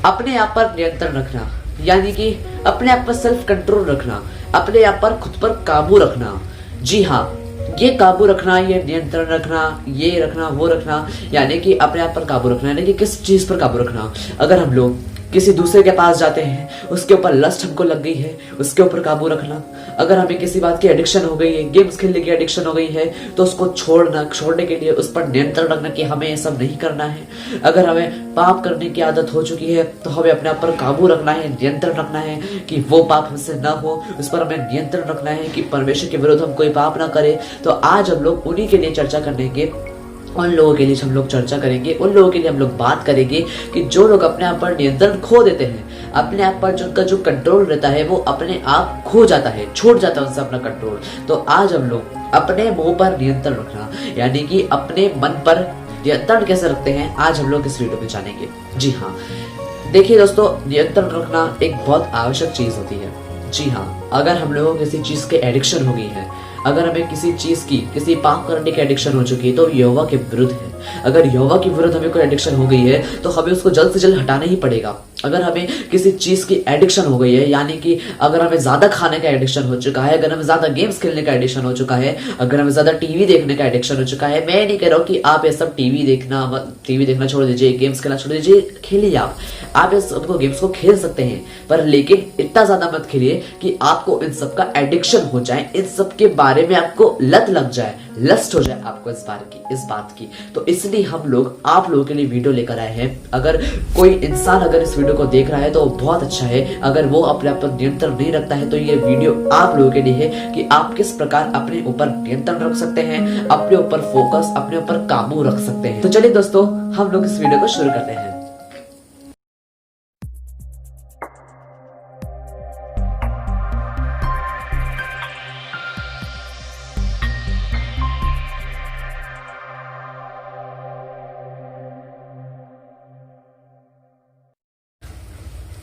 अपने आप पर नियंत्रण रखना, यानी कि अपने आप पर सेल्फ कंट्रोल रखना, अपने आप पर खुद पर काबू रखना। जी हाँ, ये काबू रखना, ये नियंत्रण रखना, ये रखना, वो रखना, यानी कि अपने आप पर काबू रखना, यानी कि किस चीज पर काबू रखना। अगर हम लोग किसी दूसरे के पास जाते हैं, उसके ऊपर लस्ट हमको लग गई है, उसके ऊपर काबू रखना। अगर हमें किसी बात की एडिक्शन हो गई है, गेम्स खेलने की एडिक्शन हो गई है, तो उसको छोड़ने के लिए उस पर नियंत्रण रखना कि हमें ये सब नहीं करना है। अगर हमें पाप करने की आदत हो चुकी है, तो हमें अपने आप पर काबू रखना है, नियंत्रण रखना है कि वो पाप हमसे ना हो, उस पर हमें नियंत्रण रखना है कि परमेश्वर के विरुद्ध हम कोई पाप ना करें। तो आज हम लोग उन्हीं के लिए चर्चा करेंगे, उन लोगों के लिए हम लोग चर्चा करेंगे, उन लोगों के लिए हम लोग बात करेंगे कि जो लोग अपने आप पर नियंत्रण खो देते हैं, अपने आप पर जिनका जो कंट्रोल रहता है वो अपने आप खो जाता है, छूट जाता है उनसे अपना कंट्रोल। तो आज हम लोग अपने मुंह पर नियंत्रण रखना, यानी कि अपने मन पर नियंत्रण कैसे रखते हैं, आज हम लोग इस वीडियो में जानेंगे। जी हाँ, देखिए दोस्तों, नियंत्रण रखना एक बहुत आवश्यक चीज होती है। जी हाँ, अगर हम लोगों को किसी चीज के एडिक्शन हो गई है, अगर हमें किसी चीज की, किसी पाप करने की एडिक्शन हो चुकी है, तो यहोवा के विरुद्ध है। अगर यहोवा के विरुद्ध हमें कोई एडिक्शन हो गई है, तो हमें उसको जल्द से जल्द हटाना ही पड़ेगा। अगर हमें किसी चीज की एडिक्शन हो गई है, यानी कि अगर हमें ज्यादा खाने का एडिक्शन हो चुका है, अगर हमें ज्यादा गेम्स खेलने का एडिक्शन हो चुका है, अगर हमें ज्यादा टीवी देखने का एडिक्शन हो चुका है, मैं नहीं कह रहा हूँ कि आप ये सब टीवी देखना छोड़ दीजिए, गेम्स खेलना छोड़ दीजिए, खेलिए आप इस सबको गेम्स को खेल सकते हैं, पर लेकिन इतना ज्यादा मत खेलिए कि आपको इन सब का एडिक्शन हो जाए, इन सब के बारे में आपको लत लग जाए, लस्ट हो जाए आपको इस बात की। तो इसलिए हम लोग आप लोगों के लिए वीडियो लेकर आए हैं। अगर कोई इंसान अगर इस वीडियो को देख रहा है तो बहुत अच्छा है, अगर वो अपने आप पर नियंत्रण नहीं रखता है तो ये वीडियो आप लोगों के लिए है कि आप किस प्रकार अपने ऊपर नियंत्रण रख सकते हैं, अपने ऊपर फोकस, अपने ऊपर काबू रख सकते हैं। तो चलिए दोस्तों, हम लोग इस वीडियो को शुरू करते हैं।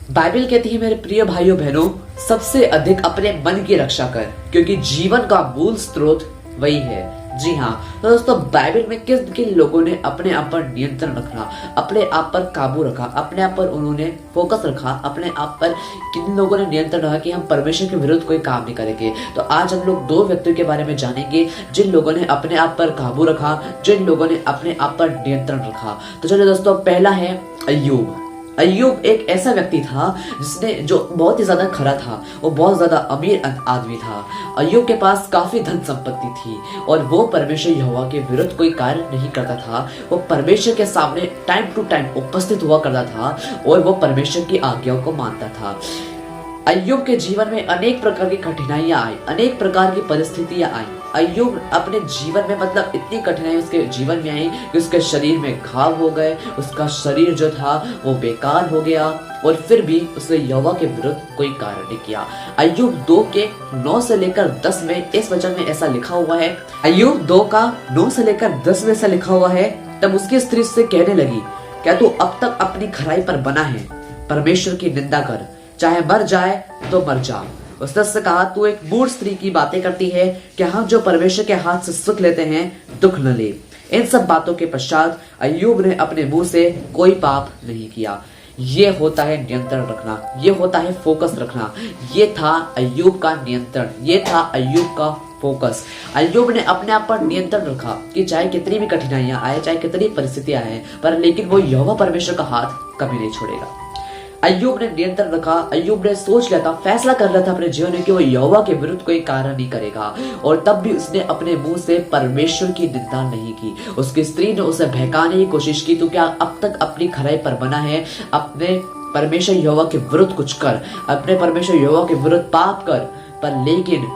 बाइबल कहती है, मेरे प्रिय भाइयों बहनों, सबसे अधिक अपने मन की रक्षा कर, क्योंकि जीवन का मूल स्रोत वही है। जी हाँ, तो दोस्तों, बाइबल में किन किन लोगों ने अपने आप पर नियंत्रण रखा, अपने आप पर काबू रखा, अपने आप पर उन्होंने फोकस रखा, अपने आप पर किन लोगों ने नियंत्रण रखा कि हम परमेश्वर के विरुद्ध कोई काम नहीं करेंगे। तो आज हम लोग दो व्यक्तियों के बारे में जानेंगे जिन लोगों ने अपने आप पर काबू रखा, जिन लोगों ने अपने आप पर नियंत्रण रखा। तो चलिए दोस्तों, पहला है अय्यूब। अय्यूब एक ऐसा व्यक्ति था जिसने जो बहुत ही ज्यादा खरा था, वो बहुत ज्यादा अमीर आदमी था। अय्यूब के पास काफी धन संपत्ति थी और वो परमेश्वर यहोवा के विरुद्ध कोई कार्य नहीं करता था। वो परमेश्वर के सामने टाइम टू टाइम उपस्थित हुआ करता था और वो परमेश्वर की आज्ञाओं को मानता था। अय्यूब के जीवन में अनेक प्रकार की कठिनाइयां आई, अनेक प्रकार की परिस्थितियां आई। अय्यूब अपने जीवन में, मतलब इतनी कठिनाई उसके जीवन में आई कि उसके शरीर में घाव हो गए, उसका शरीर जो था वो बेकार हो गया और फिर भी उसने यहोवा के विरुद्ध कोई कार्य नहीं किया। अय्यूब 2 के 9 से लेकर 10 में इस वचन में ऐसा लिखा हुआ है। अय्यूब 2 का 9 से लेकर 10 में ऐसा लिखा हुआ है, तब उसकी स्त्री उससे कहने लगी, क्या तू अब तक अपनी खराई पर बना है? परमेश्वर की निंदा कर, चाहे मर जाए तो मर जा। उसने उससे कहा, तू एक मूढ़ स्त्री की बातें करती है, क्या हम जो परमेश्वर के हाथ से सुख लेते हैं दुख न ले। इन सब बातों के पश्चात अय्यूब ने अपने मुंह से कोई पाप नहीं किया। ये होता है नियंत्रण रखना, ये होता है फोकस रखना। ये था अय्यूब का नियंत्रण, ये था अय्यूब का फोकस। अय्यूब ने अपने आप पर नियंत्रण रखा कि चाहे कितनी भी कठिनाइयां आए, चाहे कितनी परिस्थितियां आए, पर लेकिन वो यहोवा परमेश्वर का हाथ कभी नहीं छोड़ेगा। अय्यूब ने नियंत्रण रखा। अय्यूब ने सोच लिया था, फैसला कर रहा था अपने जीवन में कि वो यहोवा के विरुद्ध कोई कार्य नहीं करेगा, और तब भी उसने अपने मुंह से परमेश्वर की निंदा नहीं की। उसकी स्त्री ने उसे बहकाने की कोशिश की, तो क्या अब तक अपनी खराई पर बना है? अपने परमेश्वर यहोवा के विरुद्ध कुछ कर, अपने परमेश्वर यहोवा के विरुद्ध पाप कर। पर लेकिन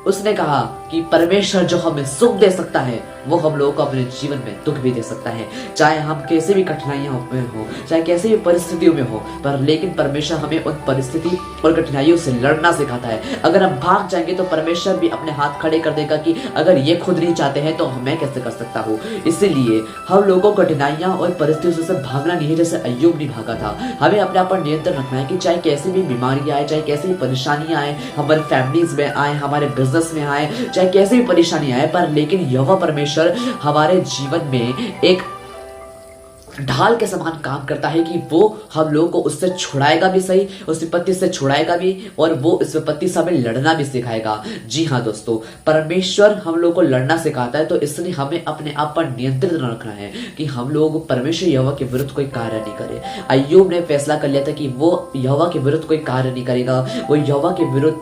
उसने कहा कि परमेश्वर जो हमें सुख दे सकता है वो हम लोगों को अपने जीवन में दुख भी दे सकता है, चाहे हम कैसे भी कठिनाइयां में हो, चाहे कैसे भी परिस्थितियों में हो, पर लेकिन परमेश्वर हमें उन परिस्थिति और कठिनाइयों से लड़ना सिखाता है। अगर हम भाग जाएंगे तो परमेश्वर भी अपने हाथ खड़े कर देगा कि अगर ये खुद नहीं चाहते हैं तो मैं कैसे कर सकता हूँ। इसीलिए हम लोगों को कठिनाइयां और परिस्थितियों से भागना नहीं है, जैसे अय्यूब नहीं भागा था। हमें अपने आप पर नियंत्रण रखना है कि चाहे कैसी भी बीमारियां आए, चाहे कैसी भी परेशानियां आए, हमारे फैमिलीज में आए, हमारे बिजनेस में आए, चाहे कैसी भी परेशानी आए, पर लेकिन यहोवा परमेश्वर हमारे जीवन में एक ढाल के समान काम करता है कि वो हम लोगों को उससे छुड़ाएगा भी सही, उस विपत्ति से छुड़ाएगा भी, और वो इस विपत्ति से हमें लड़ना भी सिखाएगा। जी हाँ दोस्तों, परमेश्वर हम लोगों को लड़ना सिखाता है, तो इसलिए हमें अपने आप पर नियंत्रण रखना है कि हम लोग परमेश्वर यहोवा के विरुद्ध कोई कार्य नहीं करे। अय्यूब ने फैसला कर लिया था कि वो यहोवा के विरुद्ध कोई कार्य नहीं करेगा, वो यहोवा के विरुद्ध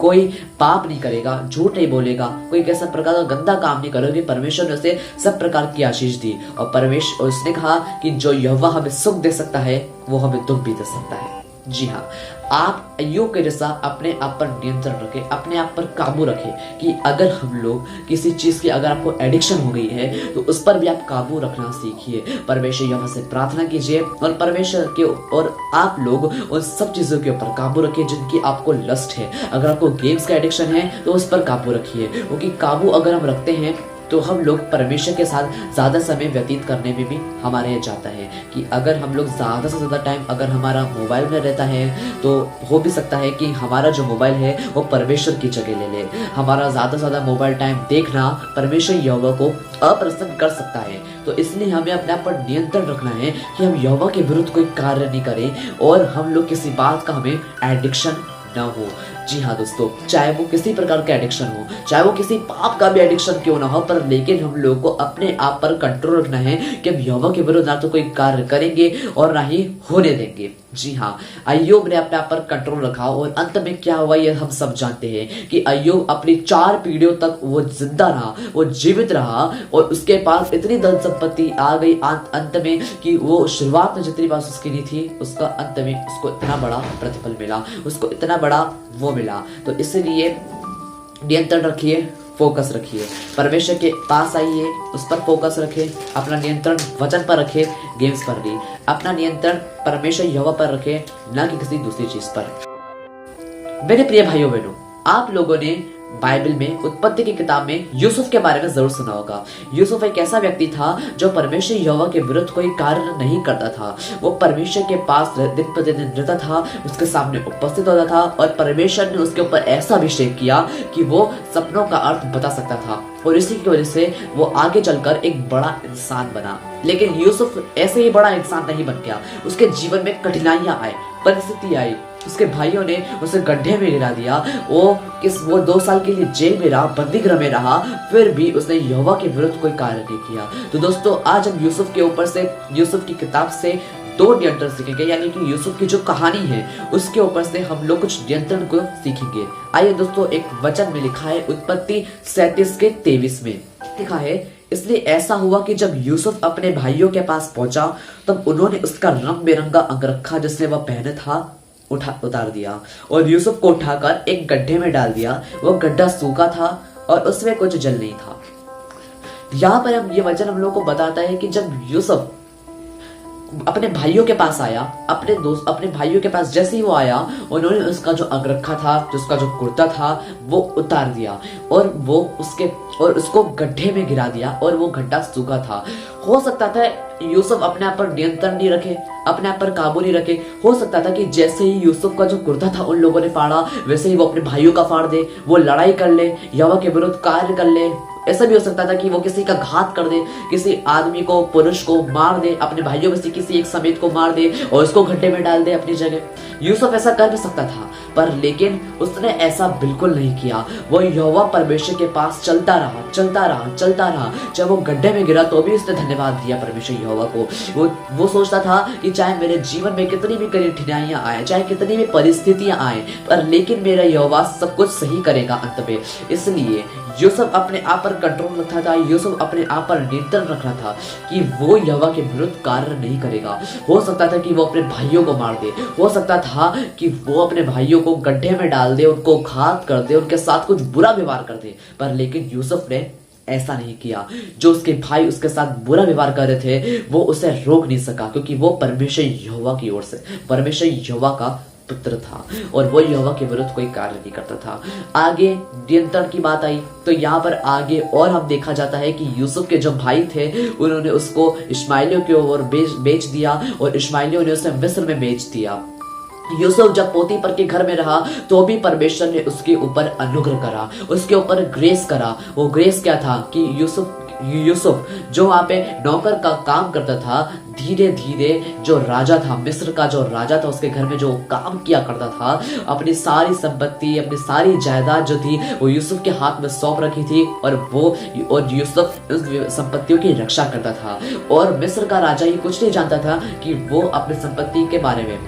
कोई पाप नहीं करेगा, झूठ नहीं बोलेगा, कोई कैसा प्रकार का गंदा काम नहीं करेगा। परमेश्वर ने उसे सब प्रकार की आशीष दी, और परमेश्वर उसने कहा कि जो यहोवा हमें सुख दे सकता है वो हमें दुख भी दे सकता है। जी हाँ, आप अय्यूब के जैसा अपने आप पर नियंत्रण रखें, अपने आप पर काबू रखें कि अगर हम लोग किसी चीज की अगर आपको एडिक्शन हो गई है तो उस पर भी आप काबू रखना सीखिए। परमेश्वर यहोवा से प्रार्थना कीजिए और परमेश्वर के और आप लोग उन सब चीजों के ऊपर काबू रखिए जिनकी आपको लस्ट है। अगर आपको गेम्स का एडिक्शन है तो उस पर काबू रखिए, क्योंकि काबू अगर हम रखते हैं तो हम लोग परमेश्वर के साथ ज़्यादा समय व्यतीत करने में भी हमारे जाता है। कि अगर हम लोग ज़्यादा से ज़्यादा टाइम अगर हमारा मोबाइल में रहता है तो हो भी सकता है कि हमारा जो मोबाइल है वो परमेश्वर की जगह ले ले। हमारा ज़्यादा से ज़्यादा मोबाइल टाइम देखना परमेश्वर यहोवा को अप्रसन्न कर सकता है। तो इसलिए हमें अपने आप पर नियंत्रण रखना है कि हम यहोवा के विरुद्ध कोई कार्य नहीं करें और हम लोग किसी बात का हमें एडिक्शन ना हो। जी हाँ दोस्तों, चाहे वो किसी प्रकार का एडिक्शन हो, चाहे वो किसी पाप का भी एडिक्शन क्यों ना हो, पर लेकिन हम लोगों को अपने आप पर कंट्रोल रखना है कि हम यहोवा के विरुद्ध ना तो कोई कार्य करेंगे और ना ही होने देंगे। जी हाँ, अय्यूब ने अपने आप पर कंट्रोल रखा और अंत में क्या हुआ ये हम सब जानते हैं कि अय्यूब अपनी 4 पीढ़ियों तक वो जिंदा रहा, वो जीवित रहा और उसके पास इतनी धन संपत्ति आ गई अंत में कि वो शुरुआत में जितनी बात उसकी नहीं थी उसका अंत में उसको इतना बड़ा प्रतिफल मिला, उसको इतना बड़ा वो मिला। तो इसलिए नियंत्रण रखिए, फोकस रखिए, परमेश्वर के पास आइए, उस पर फोकस रखें, अपना नियंत्रण वचन पर रखें, गेम्स पर नहीं, अपना नियंत्रण परमेश्वर यहोवा पर रखें, ना कि किसी दूसरी चीज पर। मेरे प्रिय भाइयों बहनों, आप लोगों ने बाइबल में उत्पत्ति की किताब में यूसुफ के बारे में जरूर सुना होगा। यूसुफ एक ऐसा व्यक्ति था जो परमेश्वर यहोवा के विरुद्ध कोई कार्य नहीं करता था। वो परमेश्वर के पास दिन प्रतिदिन रहता था, उसके सामने उपस्थित होता था और परमेश्वर ने उसके ऊपर ऐसा अभिषेक किया कि वो सपनों का अर्थ बता सकता था और इसी की वजह से वो आगे चलकर एक बड़ा इंसान बना। लेकिन यूसुफ ऐसे ही बड़ा इंसान नहीं बन गया, उसके जीवन में कठिनाइयां आई, परिस्थिति आई, उसके भाइयों ने उसे गड्ढे में गिरा दिया। वो 2 साल के लिए जेल में रहा, बंदीगृह में रहा, फिर भी उसने यहोवा के विरुद्ध कोई कार्य नहीं किया। तो दोस्तों, आज हम यूसुफ के ऊपर से, यूसुफ की किताब से 2 नियंत्रण सीखेंगे, यानी कि यूसुफ की जो कहानी है उसके ऊपर से हम लोग कुछ नियंत्रण को सीखेंगे। आइए दोस्तों, एक वचन में लिखा है उत्पत्ति 37 के 23 में लिखा है, इसलिए ऐसा हुआ कि जब यूसुफ अपने भाइयों के पास पहुंचा तब उन्होंने उसका रंग बिरंगा अंगरखा जिसने वह पहने था उतार दिया और यूसुफ को उठाकर एक गड्ढे में डाल दिया। वो गड्ढा सूखा था और उसमें कुछ जल नहीं था। यहाँ पर हम ये वचन हम लोग को बताता है कि जब यूसुफ अपने भाइयों के पास आया, अपने भाइयों के पास जैसे ही वो आया, उन्होंने उसका जो अंगरखा था, उसका जो कुर्ता था वो उतार दिया और उसको गड्ढे में गिरा दिया और वो गड्ढा सूखा था। हो सकता था यूसुफ अपने आप पर नियंत्रण नहीं रखे, अपने आप पर काबू नहीं रखे। हो सकता था कि जैसे ही यूसुफ का जो कुर्ता था उन लोगों ने फाड़ा, वैसे ही वो अपने भाइयों का फाड़ दे, वो लड़ाई कर ले, यहोवा के विरुद्ध कार्य कर ले। ऐसा भी हो सकता था कि वो किसी का घात कर दे, किसी आदमी को, पुरुष को मार दे, अपने भाइयों में से किसी एक समेत को मार दे और उसको गड्ढे में डाल दे अपनी जगह। यूसुफ ऐसा कर भी सकता था, पर लेकिन उसने ऐसा बिल्कुल नहीं किया। वो यहोवा परमेश्वर के पास चलता रहा। जब वो गड्ढे में गिरा तो भी उसने धन्यवाद दिया परमेश्वर यहोवा को। वो सोचता था कि चाहे मेरे जीवन में कितनी भी कठिनाइयां आए, चाहे कितनी भी परिस्थितियां आए, पर लेकिन मेरा यहोवा सब कुछ सही करेगा अंत में। इसलिए यूसुफ अपने आप पर कंट्रोल रखता था, यूसुफ अपने आप पर नियंत्रण रख रहा था कि वो यहोवा के विरुद्ध कार्य नहीं करेगा। हो सकता था कि वो अपने भाइयों को मार दे, हो सकता था कि वो अपने भाइयों को गड्ढे में डाल दे, उनको घात कर दे, उनके साथ कुछ बुरा व्यवहार कर दे, पर लेकिन यूसुफ ने ऐसा नहीं किया। जो उसके भाई उसके साथ बुरा व्यवहार कर रहे थे वो उसे रोक नहीं सका, क्योंकि वो परमेश्वर यहोवा की ओर से, परमेश्वर यहोवा का पुत्र था और वो यहोवा के विरुद्ध कोई कार्य नहीं करता था। आगे नियंत्रण की बात आई तो यहाँ पर आगे और हम देखा जाता है कि यूसुफ के जो भाई थे उन्होंने उसको इश्माएलियों की ओर बेच दिया और इश्माएलियों ने उसे मिस्र में बेच दिया। यूसुफ जब पोतीफर के घर में रहा तो भी परमेश्वर ने उसके ऊपर अनुग्रह करा, उसके ऊपर ग्रेस करा। वो ग्रेस क्या था कि यूसुफ यूसुफ जो वहां पे नौकर का काम करता था, धीरे धीरे जो राजा था, मिस्र का जो राजा था, उसके घर में जो काम किया करता था, अपनी सारी संपत्ति, अपनी सारी जायदाद जो थी वो यूसुफ के हाथ में सौंप रखी थी और यूसुफ उस संपत्तियों की रक्षा करता था। और मिस्र का राजा ही कुछ नहीं जानता था कि वो अपनी संपत्ति के बारे में,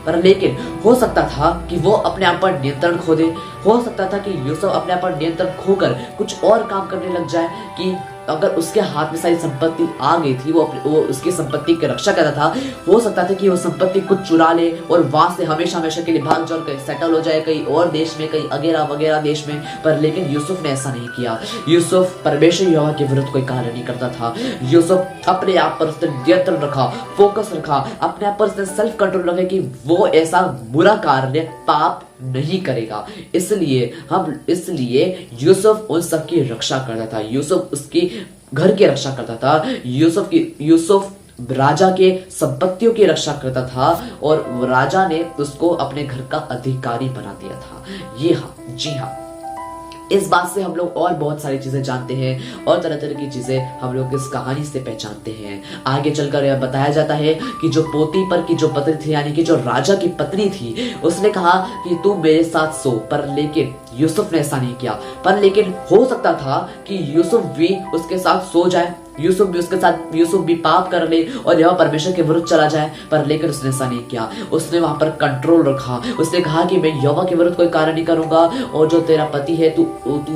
पर लेकिन हो सकता था कि वो अपने आप पर नियंत्रण खो दे। हो सकता था कि यूसुफ अपने आप पर नियंत्रण खोकर कुछ और काम करने लग जाए कि अगर उसके हाथ में सारी संपत्ति आ गई थी, वो उसकी संपत्ति की रक्षा करता था, हो सकता था कि वो संपत्ति कुछ चुरा ले और वहां से हमेशा हमेशा के लिए भाग जाओ, कहीं सेटल हो जाए कहीं और देश में, कहीं वगैरह वगैरह देश में। पर लेकिन यूसुफ ने ऐसा नहीं किया। यूसुफ परमेश्वर यहोवा के विरुद्ध कोई कार्य नहीं करता था। यूसुफ अपने आप पर उसने नियंत्रण रखा, फोकस रखा, अपने आप पर उसने सेल्फ कंट्रोल रखा कि वो ऐसा बुरा कार्य, पाप नहीं करेगा। इसलिए यूसुफ उन सब की रक्षा करता था। यूसुफ उसकी घर की रक्षा करता था। यूसुफ राजा के संपत्तियों की रक्षा करता था और राजा ने उसको अपने घर का अधिकारी बना दिया था। जी हाँ, इस बात से हम लोग और बहुत सारी चीजें जानते हैं और तरह तरह की चीजें हम लोग इस कहानी से पहचानते हैं। आगे चलकर यह बताया जाता है कि जो पोतीफर की जो पत्नी थी, यानी कि जो राजा की पत्नी थी, उसने कहा कि तू मेरे साथ सो, पर लेकिन यूसुफ ने ऐसा नहीं किया। पर लेकिन हो सकता था कि यूसुफ भी उसके साथ सो जाए, यूसुफ भी पाप कर ले और यह परमेश्वर के विरुद्ध चला जाए, पर लेकिन उसने ऐसा नहीं किया। उसने वहां पर कंट्रोल रखा। उसने कहा कि मैं यहोवा के विरुद्ध कोई कार्य नहीं करूंगा और जो तेरा पति है तू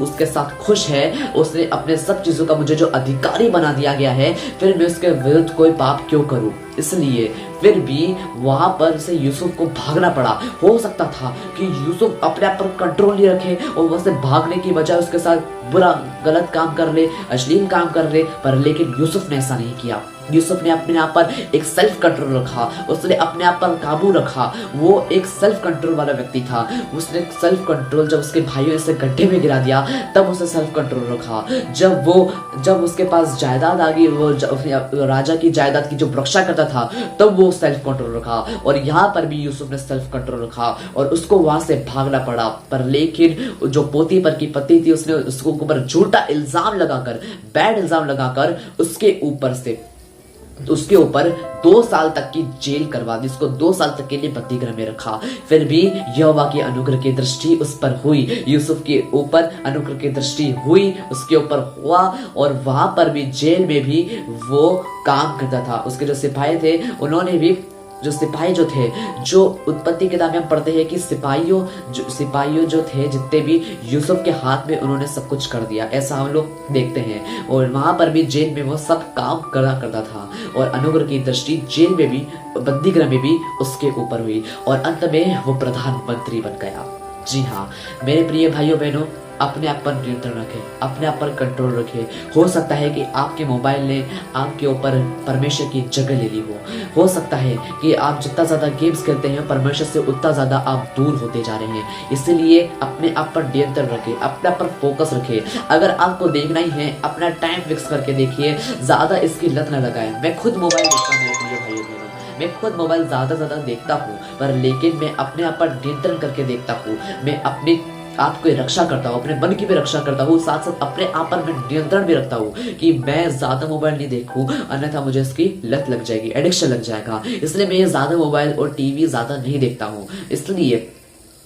उसके साथ खुश है, उसने अपने सब चीजों का मुझे जो अधिकारी बना दिया गया है, फिर मैं उसके विरुद्ध कोई पाप क्यों करूं। इसलिए फिर भी वहां पर से यूसुफ को भागना पड़ा। हो सकता था कि यूसुफ अपने आप पर कंट्रोल नहीं रखे और वहां से भागने की बजाय उसके साथ बुरा गलत काम कर ले, अश्लील काम कर ले, पर लेकिन यूसुफ ने ऐसा नहीं किया। यूसुफ ने अपने आप पर एक सेल्फ कंट्रोल रखा, उसने अपने आप पर काबू रखा। वो एक सेल्फ कंट्रोल वाला व्यक्ति था। उसने सेल्फ कंट्रोल, जब उसके भाइयों ने उसे गड्ढे में गिरा दिया तब उसने सेल्फ कंट्रोल रखा। जब उसके पास जायदाद आ गई, वो राजा की जायदाद की जो रक्षा करता था, तब वो सेल्फ कंट्रोल रखा। और यहाँ पर भी यूसुफ ने सेल्फ कंट्रोल रखा और उसको वहां से भागना पड़ा। पर लेकिन जो पोतीफर की पत्नी थी, उसने उसको ऊपर झूठा इल्जाम लगाकर, बैड इल्जाम लगाकर उसके ऊपर 2 साल तक की जेल करवा दी। उसको 2 साल तक के लिए बंदीगृह में रखा। फिर भी यहोवा की अनुग्रह की दृष्टि उस पर हुई, यूसुफ के ऊपर अनुग्रह की दृष्टि हुई, उसके ऊपर हुआ। और वहां पर भी, जेल में भी वो काम करता था। उसके जो सिपाही थे, उन्होंने भी, जो सिपाही जो थे, जो उत्पत्ति किताब में हम पढ़ते हैं कि सिपाहियों जो थे, जितने भी, यूसुफ के हाथ में उन्होंने सब कुछ कर दिया, ऐसा हम लोग देखते हैं। और वहां पर भी जेल में वो सब काम करता था और अनुग्रह की दृष्टि जेल में भी, बंदीगृह में भी उसके ऊपर हुई और अंत में वो प्रधानमंत्री बन गया। जी हाँ मेरे प्रिय भाइयों बहनों, अपने आप पर नियंत्रण रखें, अपने आप पर कंट्रोल रखें। हो सकता है कि आपके मोबाइल ने आपके ऊपर परमेश्वर की जगह ले ली हो सकता है कि आप जितना ज्यादा गेम्स खेलते हैं, परमेश्वर से उतना ज्यादा आप दूर होते जा रहे हैं। इसलिए अपने आप पर नियंत्रण रखें, अपने आप पर फोकस रखें। अगर आपको देखना ही है, अपना टाइम फिक्स करके देखिए, ज्यादा इसकी लत न लगाएं। मैं खुद मोबाइल देखता हूँ मेरे भाइयों बहनों, मैं खुद मोबाइल ज्यादा देखता हूँ, पर लेकिन मैं अपने आप पर नियंत्रण करके देखता हूँ। मैं अपने आप की रक्षा करता हूँ, अपने मन की भी रक्षा करता हूँ, साथ साथ अपने आप पर मैं नियंत्रण भी रखता हूँ कि मैं ज्यादा मोबाइल नहीं देखूं, अन्यथा मुझे इसकी लत लग जाएगी, एडिक्शन लग जाएगा। इसलिए मैं ज्यादा मोबाइल और टीवी ज्यादा नहीं देखता हूँ। इसलिए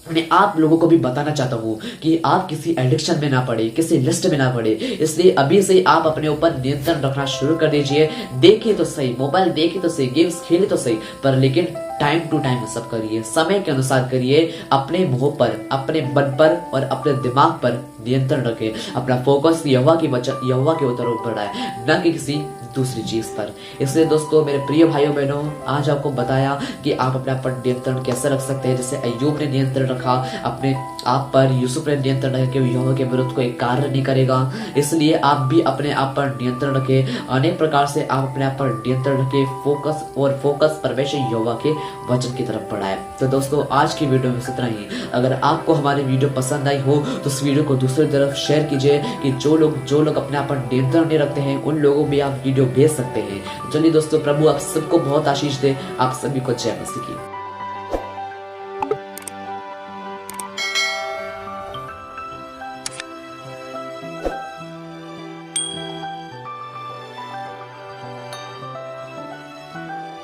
मैं आप लोगों को भी बताना चाहता हूँ कि आप किसी एडिक्शन में ना पड़े, किसी लिस्ट में ना पड़े। इसलिए अभी से आप अपने ऊपर नियंत्रण रखना शुरू कर दीजिए। देखिए तो सही, मोबाइल देखिए तो सही, गेम्स खेले तो सही, पर लेकिन टाइम टू टाइम सब करिए, समय के अनुसार करिए। अपने मुंह पर, अपने मन पर और अपने दिमाग पर नियंत्रण रखें। अपना फोकस यहोवा के ऊपर बढ़ाए, न कि किसी दूसरी चीज पर। इसलिए दोस्तों, मेरे प्रिय भाइयों बहनों, आज आपको बताया कि आप अपने आप पर नियंत्रण कैसे रख सकते हैं। जैसे अय्यूब ने नियंत्रण रखा अपने आप पर, यूसुफ ने नियंत्रण रखा कि यहोवा के विरुद्ध कोई कार्य नहीं करेगा। इसलिए आप भी अपने आप पर नियंत्रण रखें। अनेक प्रकार से आप अपने आप पर नियंत्रण रखें। फोकस परमेश्वर यहोवा के वचन की तरफ बढ़ाए। तो दोस्तों, आज की वीडियो में इतना ही। अगर आपको हमारी वीडियो पसंद आई हो तो इस वीडियो को दूसरी तरफ शेयर कीजिए कि जो लोग अपने आप पर नियंत्रण नहीं रखते हैं, उन लोगों भी आप वीडियो भेज सकते हैं। चलिए दोस्तों, प्रभु आप सबको बहुत आशीष दे। आप सभी को जय मसीह की।